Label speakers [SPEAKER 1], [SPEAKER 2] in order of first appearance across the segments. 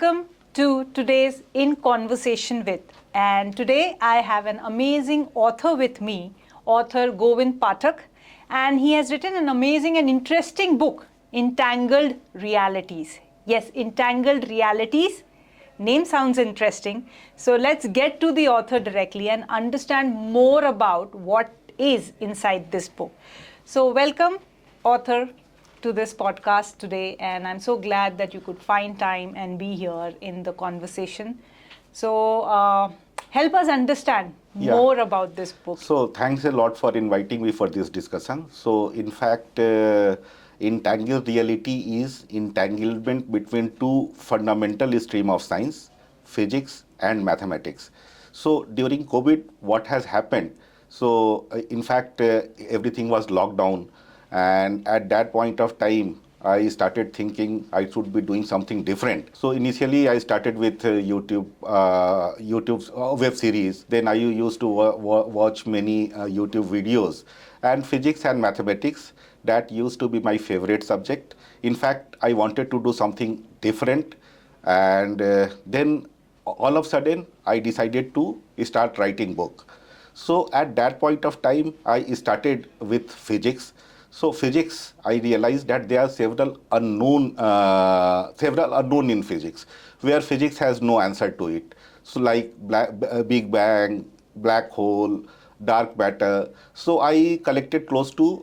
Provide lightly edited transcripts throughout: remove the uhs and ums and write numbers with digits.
[SPEAKER 1] welcome to today's In Conversation With. And today I have an amazing author with me, author Govind Pathak, and he has written an amazing and interesting book, Entangled Realities. Yes, Entangled Realities. Name sounds interesting. So let's get to the author directly and understand more about what is inside this book. So welcome, author, to this podcast today, and I'm so glad that you could find time and be here in the conversation. So help us understand more about this book.
[SPEAKER 2] So thanks a lot for inviting me for this discussion. So in fact, entangled reality is entanglement between two fundamental streams of science, physics and mathematics. So during COVID, what has happened? So in fact, everything was locked down. And at that point of time, I started thinking I should be doing something different. So initially, I started with YouTube's web series. Then I used to watch many YouTube videos. And physics and mathematics, that used to be my favorite subject. In fact, I wanted to do something different. And then all of a sudden, I decided to start writing book. So at that point of time, I started with physics. So physics, I realized that there are several unknown in physics, where physics has no answer to it. So like Big Bang, black hole, dark matter. So I collected close to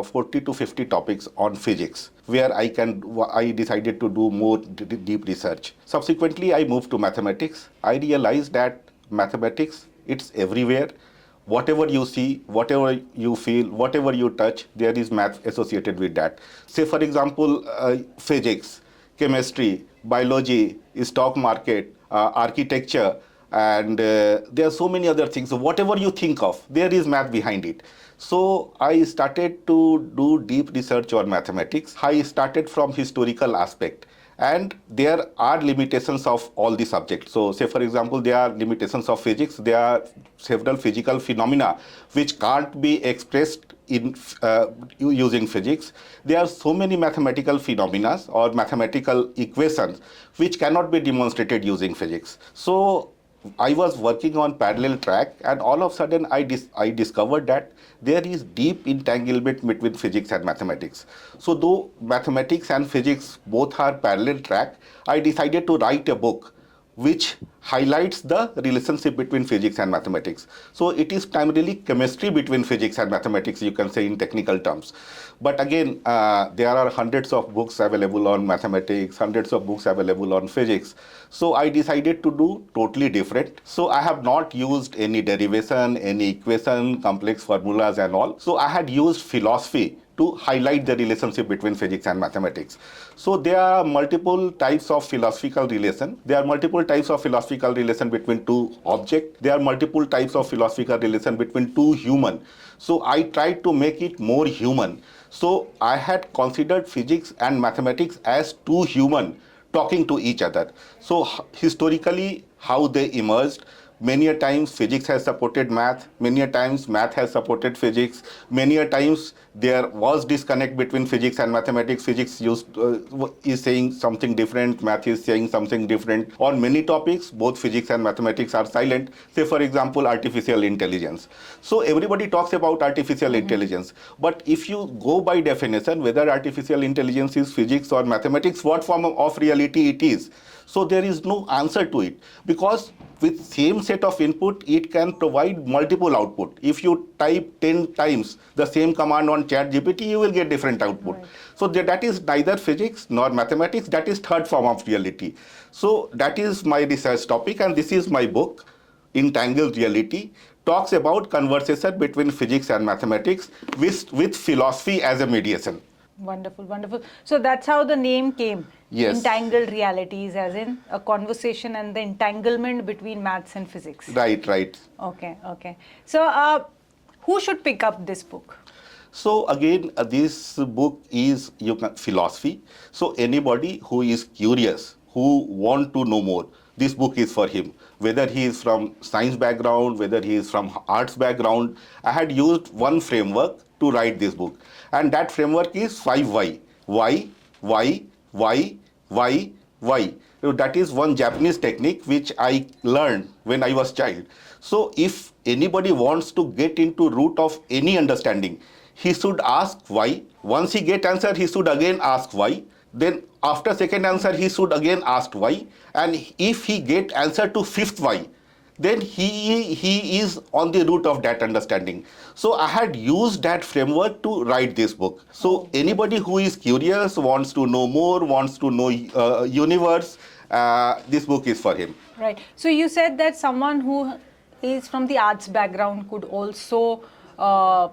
[SPEAKER 2] 40 to 50 topics on physics, where I decided to do more deep research. Subsequently, I moved to mathematics. I realized that mathematics, it's everywhere. Whatever you see, whatever you feel, whatever you touch, there is math associated with that. Say, for example, physics, chemistry, biology, stock market, architecture, and there are so many other things. So whatever you think of, there is math behind it. So I started to do deep research on mathematics. I started from historical aspect. And there are limitations of all the subjects. So say, for example, there are limitations of physics. There are several physical phenomena which can't be expressed in using physics. There are so many mathematical phenomena or mathematical equations which cannot be demonstrated using physics. So I was working on parallel track, and all of a sudden I discovered that there is deep entanglement between physics and mathematics. So though mathematics and physics both are parallel track, I decided to write a book which highlights the relationship between physics and mathematics. So it is primarily chemistry between physics and mathematics, you can say in technical terms. But again, there are hundreds of books available on mathematics, hundreds of books available on physics. So I decided to do totally different. So I have not used any derivation, any equation, complex formulas and all. So I had used philosophy to highlight the relationship between physics and mathematics. So there are multiple types of philosophical relation. There are multiple types of philosophical relation between two objects. There are multiple types of philosophical relation between two humans. So I tried to make it more human. So I had considered physics and mathematics as two humans talking to each other. So historically, how they emerged. Many a times physics has supported math, many a times math has supported physics, many a times there was disconnect between physics and mathematics. Physics is saying something different, math is saying something different. On many topics, both physics and mathematics are silent. Say, for example, artificial intelligence. So everybody talks about artificial intelligence, but if you go by definition, whether artificial intelligence is physics or mathematics, what form of reality it is? So there is no answer to it, because with same set of input, it can provide multiple output. If you type 10 times the same command on ChatGPT, you will get different output. Right. So that is neither physics nor mathematics, that is third form of reality. So that is my research topic, and this is my book, Entangled Reality, talks about conversation between physics and mathematics with philosophy as a mediation.
[SPEAKER 1] Wonderful, wonderful. So that's how the name came.
[SPEAKER 2] Yes.
[SPEAKER 1] Entangled Realities, as in a conversation and the entanglement between maths and physics.
[SPEAKER 2] Right, right.
[SPEAKER 1] Okay, okay. So who should pick up this book?
[SPEAKER 2] So again, this book is philosophy. So anybody who is curious, who want to know more, this book is for him. Whether he is from science background, whether he is from arts background, I had used one framework to write this book. And that framework is 5 why. Why, why, why, why. So that is one Japanese technique which I learned when I was child. So if anybody wants to get into root of any understanding, he should ask why. Once he get answer, he should again ask why. Then after second answer, he should again ask why. And if he get answer to fifth why, then he is on the root of that understanding. So I had used that framework to write this book. So anybody who is curious, wants to know more, wants to know universe, this book is for him.
[SPEAKER 1] Right. So you said that someone who is from the arts background could also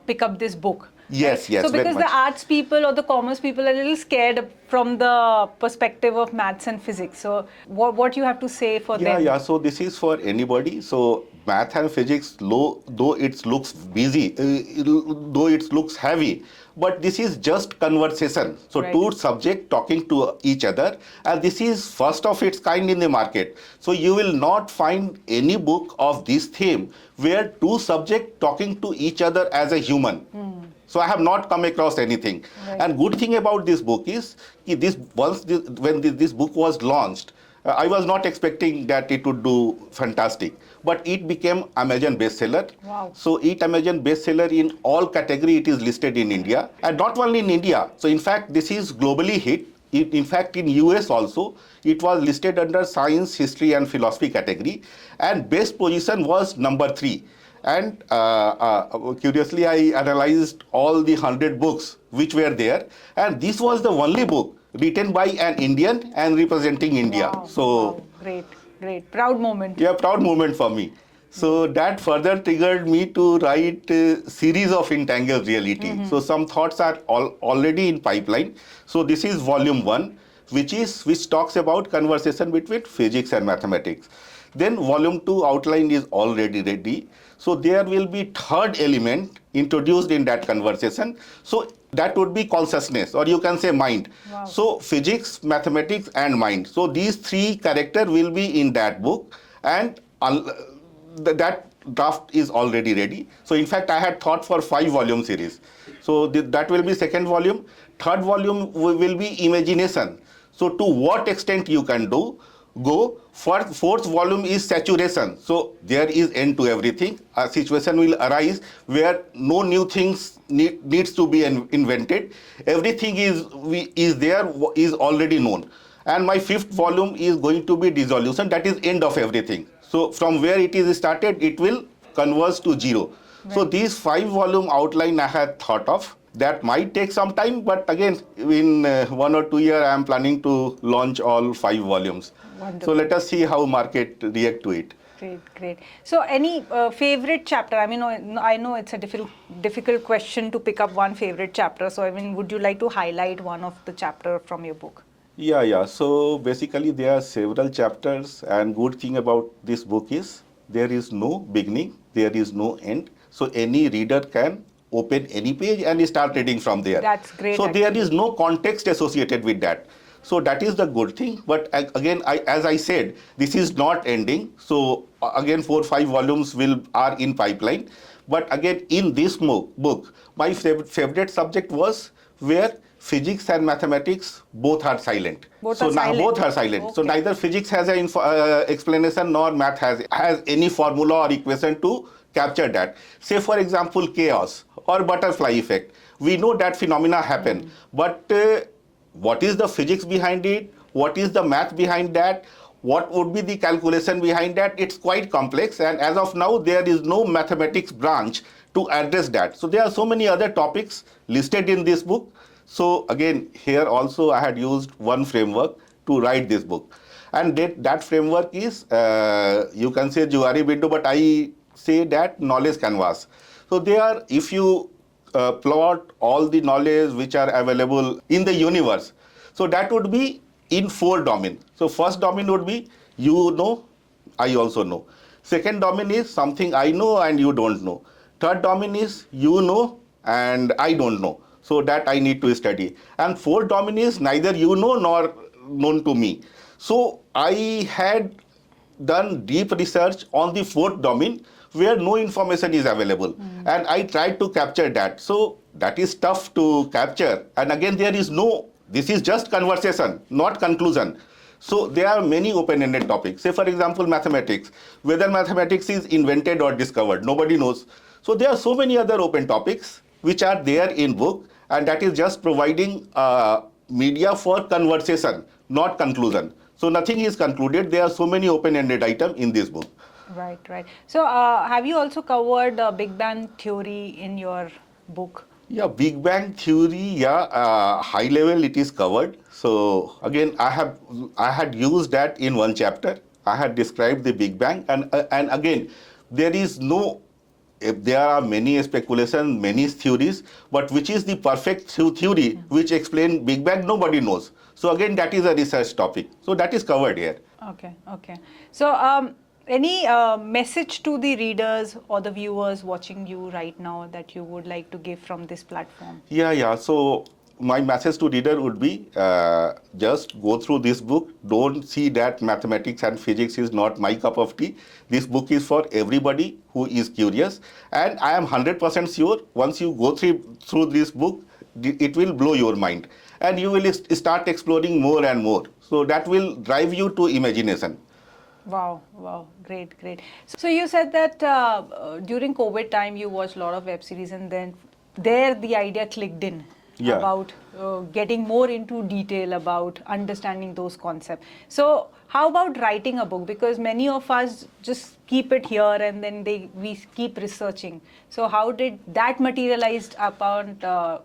[SPEAKER 1] pick up this book.
[SPEAKER 2] Yes, yes.
[SPEAKER 1] So because the arts people or the commerce people are a little scared from the perspective of maths and physics. So what you have to say for them?
[SPEAKER 2] Yeah. So this is for anybody. So math and physics, though it looks busy, though it looks heavy, but this is just conversation. So
[SPEAKER 1] Right.
[SPEAKER 2] two subjects talking to each other, and this is first of its kind in the market. So you will not find any book of this theme where two subjects talking to each other as a human. So I have not come across anything.
[SPEAKER 1] Right.
[SPEAKER 2] And good thing about this book is when this book was launched, I was not expecting that it would do fantastic, but it became Amazon bestseller.
[SPEAKER 1] Wow.
[SPEAKER 2] So it Amazon bestseller in all category. It is listed in India, and not only in India. So in fact, this is globally hit. In fact, in US also, it was listed under science, history, and philosophy category, and best position was number 3. And curiously, I analyzed all the 100 books which were there, and this was the only book written by an Indian and representing India.
[SPEAKER 1] Wow.
[SPEAKER 2] So,
[SPEAKER 1] Wow. Great. Proud moment.
[SPEAKER 2] yeah, proud moment for me. So that further triggered me to write a series of Entangled Realities. So some thoughts are already in pipeline. So this is volume 1, which talks about conversation between physics and mathematics. Then volume 2 outline is already ready. So there will be third element introduced in that conversation. So that would be consciousness, or you can say mind.
[SPEAKER 1] Wow.
[SPEAKER 2] So physics, mathematics, and mind. So these 3 characters will be in that book, and that draft is already ready. So in fact, I had thought for 5-volume series. So that will be second volume. Third volume will be imagination. So to what extent you can go. Fourth volume is saturation. So there is end to everything. A situation will arise where no new things needs to be invented. Everything is already known. And my 5th volume is going to be dissolution. That is end of everything. So from where it is started, it will converge to 0. Right. So these 5-volume outline I had thought of. That might take some time, but again, in 1 or 2 years, I am planning to launch all 5 volumes.
[SPEAKER 1] Wonderful.
[SPEAKER 2] So let us see how market react to it.
[SPEAKER 1] Great. So any favorite chapter? I mean, I know it's a difficult question to pick up one favorite chapter. So I mean, would you like to highlight one of the chapter from your book?
[SPEAKER 2] Yeah. So basically, there are several chapters, and good thing about this book is there is no beginning, there is no end. So any reader can open any page and start reading from there.
[SPEAKER 1] That's great.
[SPEAKER 2] So there is no context associated with that. So that is the good thing. But again, as I said, this is not ending. So again, 4-5 volumes are in pipeline. But again, in this book, my favorite subject was where physics and mathematics both are silent. Both are silent.
[SPEAKER 1] Okay.
[SPEAKER 2] So neither physics has an explanation nor math has any formula or equation to capture that. Say for example, chaos or butterfly effect. We know that phenomena happen, but what is the physics behind it? What is the math behind that? What would be the calculation behind that? It's quite complex, and as of now, there is no mathematics branch to address that. So there are so many other topics listed in this book. So again, here also I had used one framework to write this book. And that framework is, you can say Juari window, but I say that knowledge canvas. So there, if you plot all the knowledge which are available in the universe, so that would be in 4 domains. So first domain would be you know, I also know. Second domain is something I know and you don't know. Third domain is you know and I don't know. So that I need to study. And fourth domain is neither you know nor known to me. So I had done deep research on the fourth domain where no information is available. And I tried to capture that. So that is tough to capture. And again, there is no, this is just conversation, not conclusion. So there are many open-ended topics. Say, for example, mathematics. Whether mathematics is invented or discovered, nobody knows. So there are so many other open topics which are there in book, and that is just providing media for conversation, not conclusion. So nothing is concluded. There are so many open-ended items in this book.
[SPEAKER 1] Right, right. So have you also covered Big Bang theory in your book?
[SPEAKER 2] Yeah, Big Bang theory, yeah, high level it is covered. So again, I had used that in one chapter. I had described the Big Bang, and again, there is no. If there are many speculations, many theories, but which is the perfect theory which explain Big Bang, nobody knows. So again, that is a research topic. So that is covered here.
[SPEAKER 1] Okay, okay. So any message to the readers or the viewers watching you right now that you would like to give from this platform?
[SPEAKER 2] Yeah. So my message to reader would be just go through this book. Don't see that mathematics and physics is not my cup of tea. This book is for everybody who is curious. And I am 100% sure once you go through this book, it will blow your mind. And you will start exploring more and more. So that will drive you to imagination.
[SPEAKER 1] Wow, wow, great, great. So you said that during COVID time you watched a lot of web series, and then there the idea clicked in about getting more into detail about understanding those concepts. So how about writing a book? Because many of us just keep it here and then we keep researching. So how did that materialize upon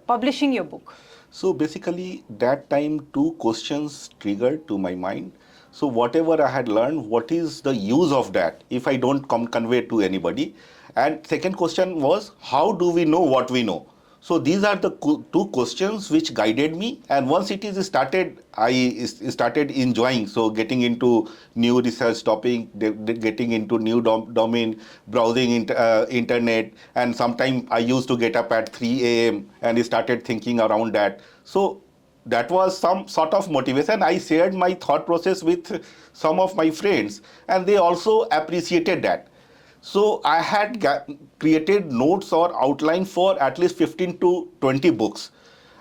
[SPEAKER 1] publishing your book?
[SPEAKER 2] So basically that time two questions triggered to my mind. So whatever I had learned, what is the use of that if I don't convey to anybody? And second question was, how do we know what we know? So these are the two questions which guided me. And once it is started, I started enjoying. So getting into new research topic, getting into new domain, browsing internet. And sometimes I used to get up at 3 a.m. and started thinking around that. So that was some sort of motivation. I shared my thought process with some of my friends, and they also appreciated that. So I had created notes or outline for at least 15 to 20 books.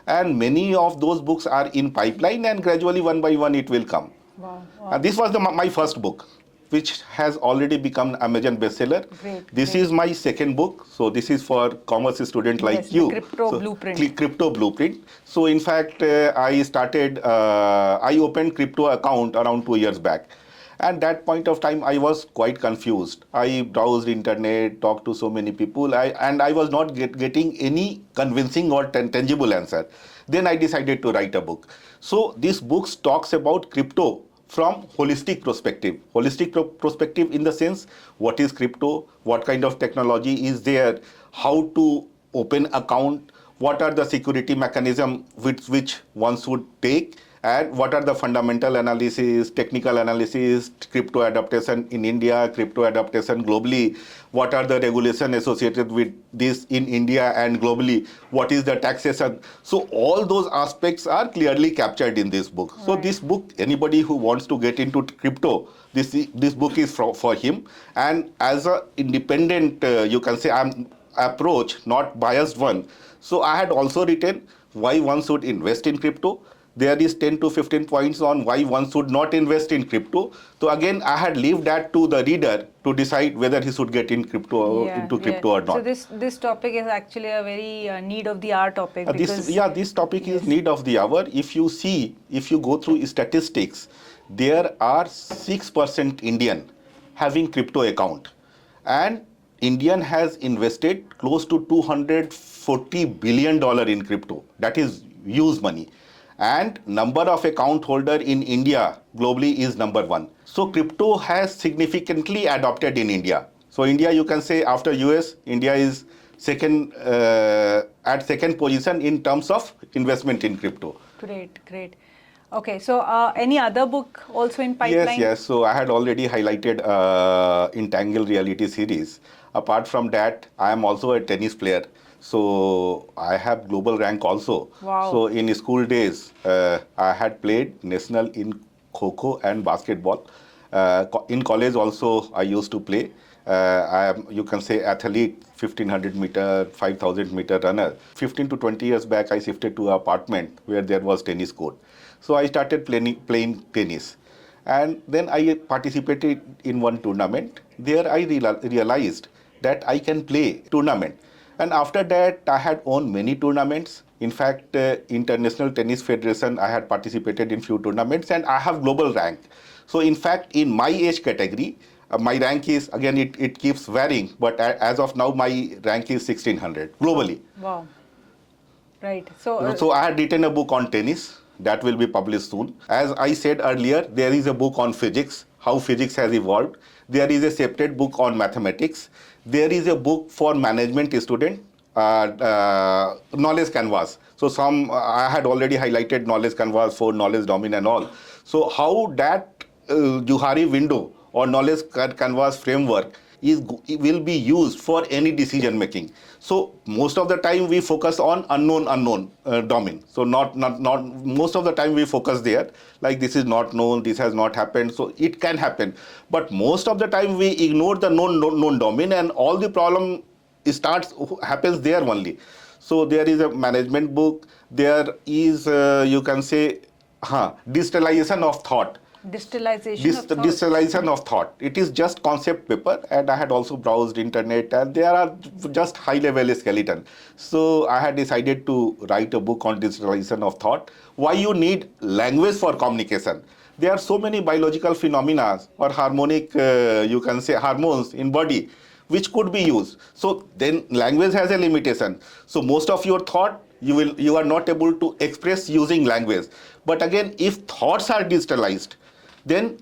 [SPEAKER 2] And many of those books are in pipeline, and gradually one by one it will come.
[SPEAKER 1] Wow, wow.
[SPEAKER 2] And this was my first book, which has already become Amazon bestseller. This is my second book. So this is for commerce student like you.
[SPEAKER 1] Crypto Blueprint.
[SPEAKER 2] Crypto Blueprint. So in fact, I opened crypto account around 2 years back. At that point of time, I was quite confused. I browsed internet, talked to so many people, and I was not getting any convincing or tangible answer. Then I decided to write a book. So this book talks about crypto from holistic perspective. Holistic perspective in the sense, what is crypto, what kind of technology is there, how to open account, what are the security mechanism which one should take, and what are the fundamental analysis, technical analysis, crypto adaptation in India, crypto adaptation globally, what are the regulations associated with this in India and globally, what is the taxation. So all those aspects are clearly captured in this book. Right. So this book, anybody who wants to get into crypto, this book is for him. And as an independent, you can say, approach, not biased one. So I had also written why one should invest in crypto. There is 10 to 15 points on why one should not invest in crypto. So again, I had left that to the reader to decide whether he should get in crypto or not.
[SPEAKER 1] So this topic is actually a very need of the hour topic.
[SPEAKER 2] This topic is need of the hour. If you go through statistics, there are 6% Indian having crypto account, and Indian has invested close to $240 billion in crypto. That is huge money. And number of account holder in India globally is number 1. So crypto has significantly adopted in India. So India, you can say after US, India is at second position in terms of investment in crypto.
[SPEAKER 1] Great, great. Okay, so any other book also in pipeline?
[SPEAKER 2] Yes. So I had already highlighted Entangled Realities series. Apart from that, I am also a tennis player. So I have global rank also.
[SPEAKER 1] Wow.
[SPEAKER 2] So in school days, I had played national in Kho and basketball. In college also, I used to play. I am, you can say, athlete, 1500 meter, 5000 meter runner. 15 to 20 years back, I shifted to an apartment where there was tennis court. So I started playing tennis. And then I participated in one tournament. There I realized that I can play tournament. And after that, I had won many tournaments. In fact, International Tennis Federation, I had participated in few tournaments, and I have global rank. So in fact, in my age category, my rank is, again, it keeps varying, but as of now, my rank is 1600 globally.
[SPEAKER 1] Wow. Right. So,
[SPEAKER 2] So I had written a book on tennis that will be published soon. As I said earlier, there is a book on physics, how physics has evolved. There is a separate book on mathematics. There is a book for management student, knowledge canvas. So I had already highlighted knowledge canvas for knowledge domain and all. So how that Johari window or knowledge canvas framework will be used for any decision making. So most of the time we focus on unknown domain. So not most of the time we focus there, like this is not known, this has not happened, so it can happen. But most of the time we ignore the known domain, and all the problem happens there only. So there is a management book. There is you can say distillation of thought. Distillation of thought. It is just concept paper, and I had also browsed internet, and there are just high level skeleton. So I had decided to write a book on distillation of thought. Why you need language for communication? There are so many biological phenomena or harmonic, you can say hormones in body, which could be used. So then language has a limitation. So most of your thought you are not able to express using language. But again, if thoughts are digitalized, then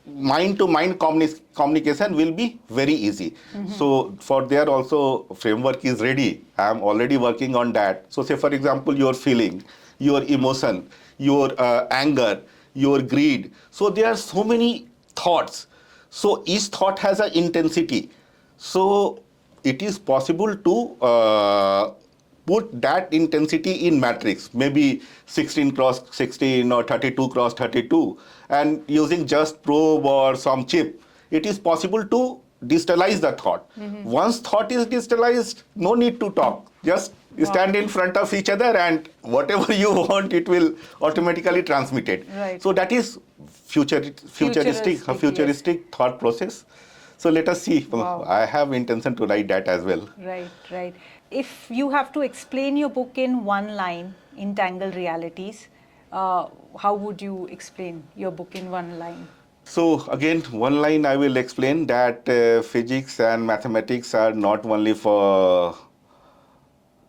[SPEAKER 2] mind-to-mind communication will be very easy. So for there also framework is ready. I am already working on that. So say for example, your feeling, your emotion, your anger, your greed. So there are so many thoughts. So each thought has an intensity. So it is possible to put that intensity in matrix, maybe 16 cross 16 or 32 cross 32, and using just probe or some chip, it is possible to distillize the thought. Once thought is distillized, no need to talk. Just stand in front of each other, and whatever you want, it will automatically transmit it.
[SPEAKER 1] Right.
[SPEAKER 2] So that is futuristic
[SPEAKER 1] yes.
[SPEAKER 2] thought process. So let us see.
[SPEAKER 1] Wow.
[SPEAKER 2] I have intention to write that as well.
[SPEAKER 1] Right. If you have to explain your book in one line, Entangled Realities, how would you explain your book in one line?
[SPEAKER 2] So again, one line I will explain that physics and mathematics are not only for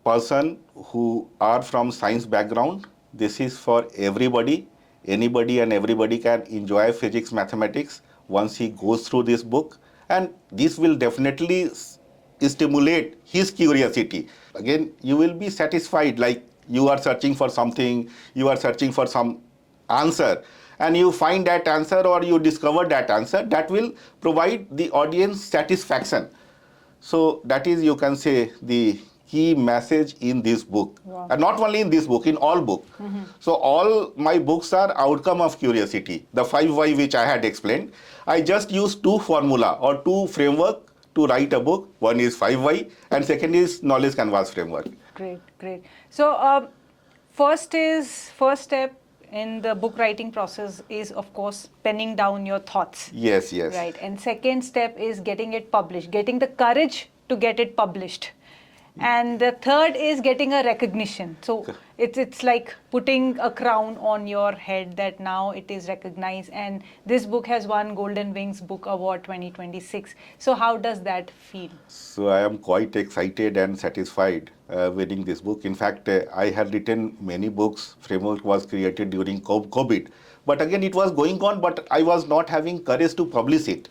[SPEAKER 2] person who are from science background. This is for everybody. Anybody and everybody can enjoy physics, mathematics once he goes through this book. And this will definitely stimulate his curiosity. Again, you will be satisfied, like you are searching for something, you are searching for some answer, and you find that answer or you discover that answer, that will provide the audience satisfaction. So that is, you can say, the key message in this book.
[SPEAKER 1] Wow.
[SPEAKER 2] And not only in this book, in all books. So all my books are outcome of curiosity. The 5 why which I had explained, I just use 2 formula or 2 framework to write a book. One is 5 why and second is knowledge canvas framework.
[SPEAKER 1] Great. So first step in the book writing process is, of course, penning down your thoughts.
[SPEAKER 2] Yes.
[SPEAKER 1] Right. And second step is getting it published, getting the courage to get it published. And the third is getting a recognition. So it's like putting a crown on your head that now it is recognized. And this book has won Golden Wings Book Award 2026. So how does that feel?
[SPEAKER 2] So I am quite excited and satisfied reading this book. In fact, I had written many books. Framework was created during COVID. But again, it was going on, but I was not having courage to publish it.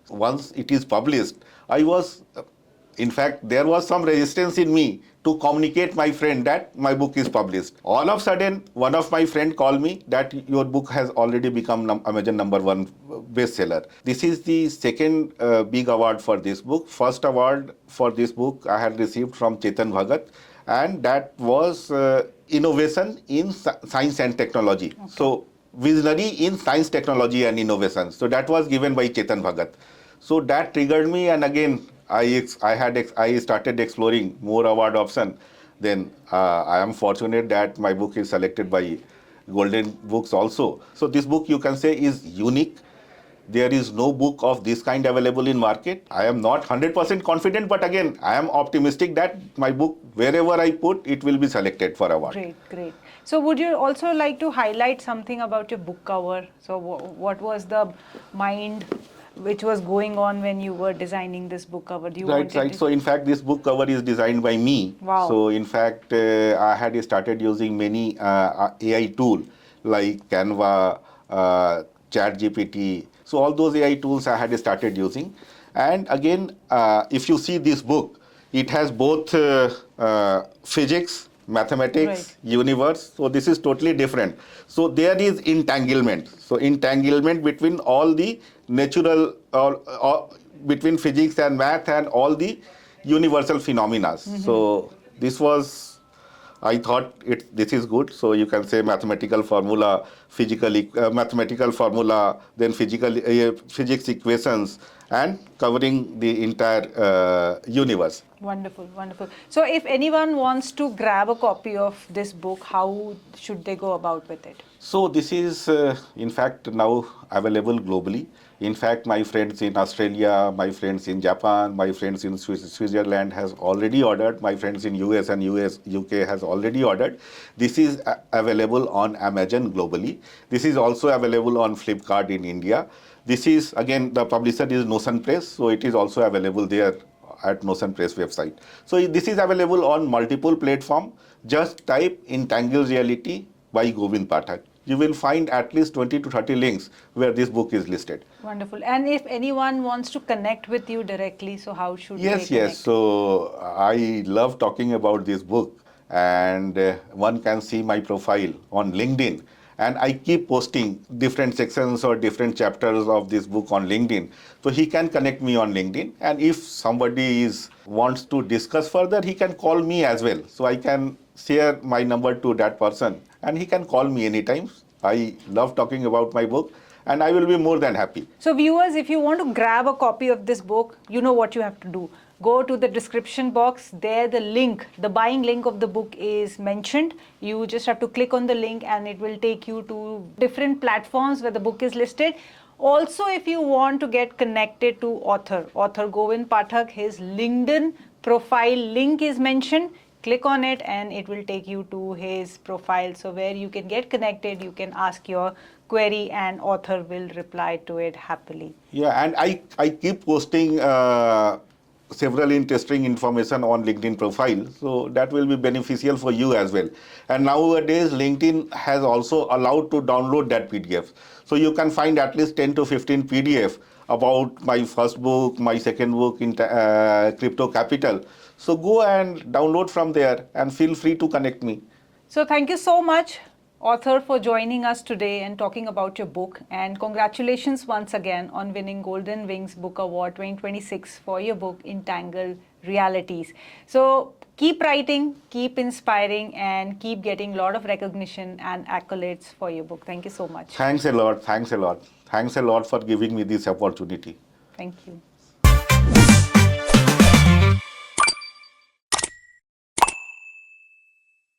[SPEAKER 2] Once it is published, in fact, there was some resistance in me to communicate my friend that my book is published. All of a sudden, one of my friend called me that your book has already become Amazon #1 bestseller. This is the second big award for this book. First award for this book I had received from Chetan Bhagat, and that was innovation in science and technology. Okay. So visionary in science, technology and innovation. So that was given by Chetan Bhagat. So that triggered me, and again, I started exploring more award option. Then I am fortunate that my book is selected by golden books also. So this book you can say is unique. There is no book of this kind available in market. I am not 100% confident, but again, I am optimistic that my book, wherever I put, it will be selected for award.
[SPEAKER 1] Great, great. So would you also like to highlight something about your book cover? So what was the mind which was going on when you were designing this book cover? Do you
[SPEAKER 2] Right. So in fact, this book cover is designed by me.
[SPEAKER 1] Wow.
[SPEAKER 2] So in fact, I had started using many AI tool like Canva, ChatGPT. So all those AI tools I had started using. And again, if you see this book, it has both physics, mathematics, universe. So this is totally different. So there is entanglement. So entanglement between all the natural or between physics and math and all the universal phenomena. So this was, I thought this is good. So you can say mathematical formula, mathematical formula, then physics equations, and covering the entire universe.
[SPEAKER 1] Wonderful, wonderful. So if anyone wants to grab a copy of this book, how should they go about with it?
[SPEAKER 2] So this is in fact now available globally. In fact, my friends in Australia, my friends in Japan, my friends in Switzerland has already ordered. My friends in US and UK has already ordered. This is available on Amazon globally. This is also available on Flipkart in India. This is, again, the publisher is Notion Press, so it is also available there at Notion Press website. So this is available on multiple platforms. Just type Entangled Reality by Govind Pathak. You will find at least 20 to 30 links where this book is listed.
[SPEAKER 1] Wonderful. And if anyone wants to connect with you directly, so how should they connect?
[SPEAKER 2] Yes. So I love talking about this book, and one can see my profile on LinkedIn. And I keep posting different sections or different chapters of this book on LinkedIn. So he can connect me on LinkedIn. And if somebody wants to discuss further, he can call me as well. So I can share my number to that person and he can call me anytime. I love talking about my book and I will be more than happy.
[SPEAKER 1] So viewers, if you want to grab a copy of this book, you know what you have to do. Go to the description box. There the link, the buying link of the book is mentioned. You just have to click on the link and it will take you to different platforms where the book is listed. Also, if you want to get connected to author Govind Pathak, his LinkedIn profile link is mentioned. Click on it and it will take you to his profile. So where you can get connected, you can ask your query and author will reply to it happily.
[SPEAKER 2] Yeah, and I keep posting several interesting information on LinkedIn profile. So that will be beneficial for you as well. And nowadays, LinkedIn has also allowed to download that PDF. So you can find at least 10 to 15 PDF about my first book, my second book in Crypto Capital. So go and download from there and feel free to connect me.
[SPEAKER 1] So thank you so much, author, for joining us today and talking about your book. And congratulations once again on winning Golden Wings Book Award 2026 for your book, Entangled Realities. So keep writing, keep inspiring, and keep getting a lot of recognition and accolades for your book. Thank you so much.
[SPEAKER 2] Thanks a lot. Thanks a lot. Thanks a lot for giving me this opportunity.
[SPEAKER 1] Thank you.